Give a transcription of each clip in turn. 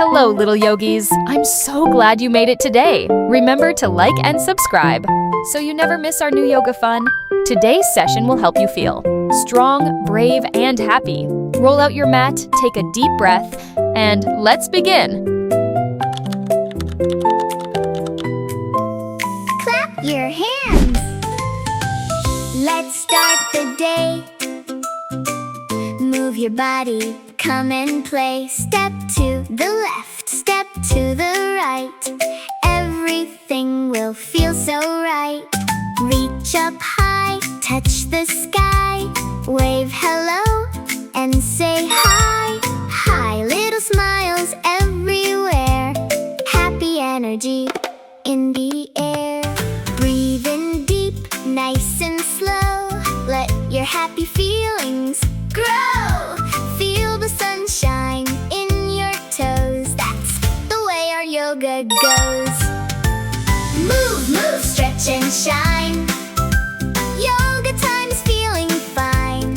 Hello, little yogis. I'm so glad you made it today. Remember to like and subscribe so you never miss our new yoga fun. Today's session will help you feel strong, brave, and happy. Roll out your mat, take a deep breath, and let's begin. Clap your hands. Let's start the day. Move your body, come and play. Step to the left, step to the right. Everything will feel so right. Reach up high, touch the sky. Wave hello and say hi. Hi, little smiles everywhere. Happy energy in the air. Breathe in deep, nice and slow. Let your happy feelings grow. Feel the sunshine in your toes. That's the way our yoga goes. Move, move, stretch and shine. Yoga time is feeling fine.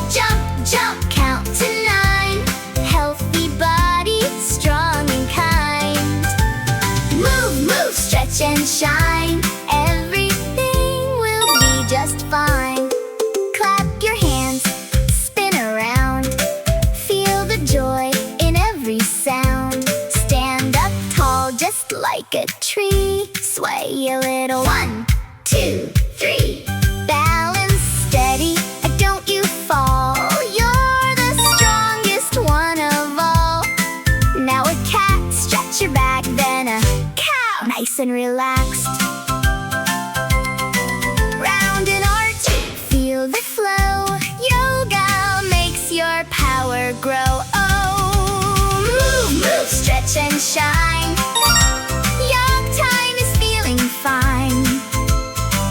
Jump, jump, count to 9. Healthy body, strong and kind. Move, move, stretch and shine. Everything will be just fine. Clap your hands, spin around. Feel the joy in every sound. Stand up tall just like a tree. Sway a little. 1, 2, 3. Balance steady, don't you fall. You're the strongest one of all. Now a cat, stretch your back, then a cow. Nice and relaxed. Round and arch, feel the flow. Yoga makes your power grow. Oh, move, move, stretch and shine. Yoga time is feeling fine.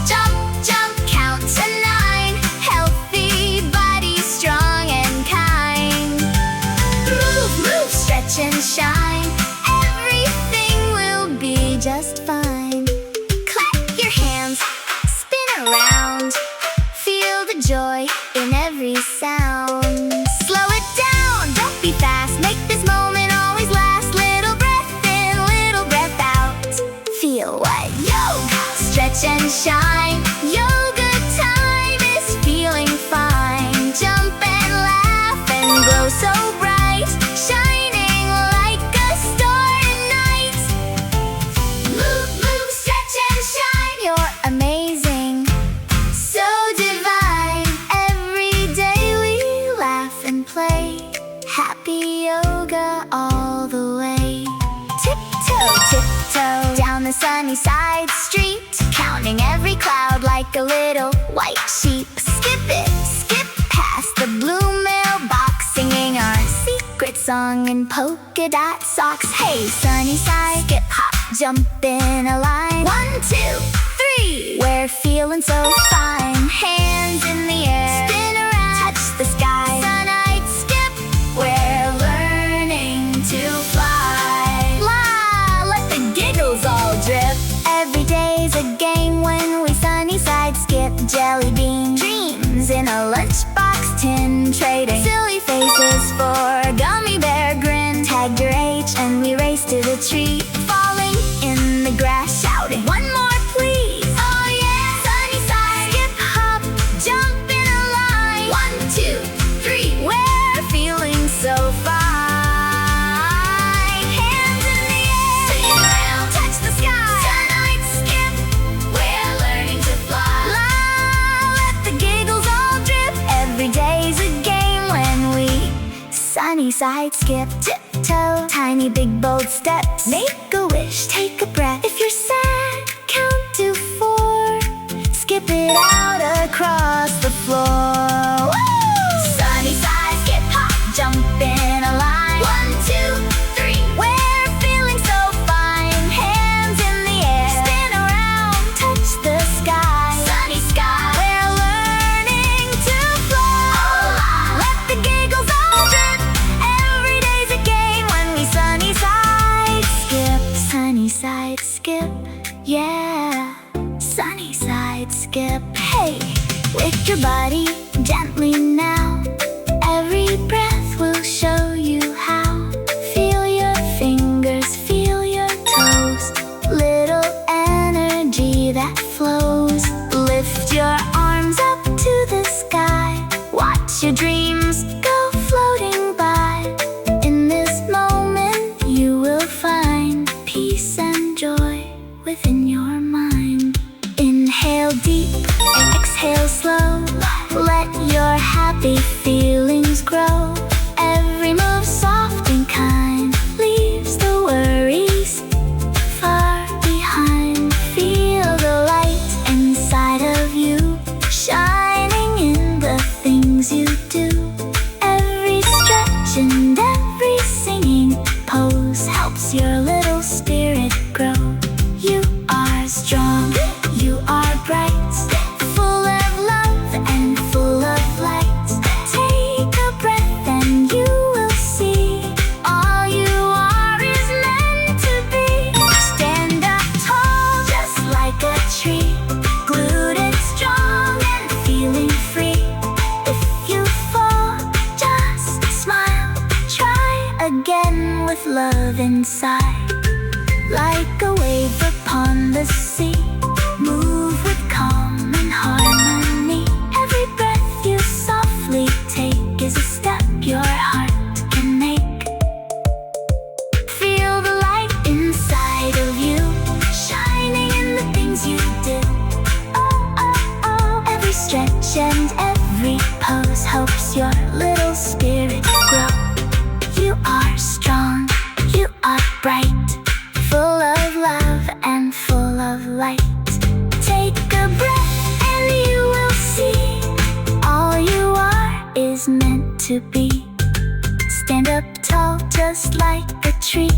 Jump, jump, count to 9. Healthy body, strong and kind. Move, move, stretch and shine. Everything will be just fine. Clap your hands, spin around. Feel the joy in every sound. Slow it down, don't be fast. Make this moment always last. Little breath in, little breath out. Feel what yoga, stretch and shine. Yoga time is feeling fine. Jump and laugh and glow so bright. Shining like a star at night. Move, move, stretch and shine. You're amazing, so divine. Every day we laugh and play. Happy yoga all the way. Tiptoe, tiptoe down the sunny side street. Counting every cloud like a little white sheep. Skip it, skip past the blue mailbox. Singing our secret song in polka dot socks. Hey, sunny side, skip, hop, jump in a line. 1, 2, 3. We're feeling so fine. Hands in the air, spin around, touch the sky. Sunlight skip, we're learning to fly. La, let the giggles all drip. Every day's a game when we sunny side skip. Jelly bean dreams in a lunchbox tin. Trading silly faces for a gummy bear grin. Tag your age and we race to the tree. Falling in the grass, shouting, 1 more please. Oh yeah, sunny side, skip, hop, jump in a line. 1, 2, 3. We're feeling so fine. Hands in the air, spin around, touch the sky. Sunlight skip, we're learning to fly. La, let the giggles all drip. Every day's a game when we sunny side skip. Tiptoe, tiny big bold steps. Make a wish, take a breath. If you're sad, count to 4. Skip it out across the floor. Woo! Sunny side skip, hop, jump in a line. 1, 2, 3. We're feeling so fine. Hands in the air, spin around, touch the sky. Sunny sky, we're learning to fly. Let the giggles all drip. Every day's a game when we sunny side skip. Sunny side skip, yeah. Sunny side skip. Hey, lift your body gently now. Every breath will show you how. Feel your helps your little spirit grow. You are strong, you are bright, full of love and full of light. Take a breath and you will see all you are is meant to be. Stand up tall just like a tree, glued and strong and feeling free. If you fall, just smile. Try again with love inside. Like a wave upon the sea, move with calm and harmony. Every breath you softly take is a step your heart can make. Feel the light inside of you, shining in the things you do. Oh, oh, oh. Every stretch and every pose helps your little spirit grow. You are strong, you are bright, full of love and full of light. Take a breath and you will see all you are is meant to be. Stand up tall just like a tree,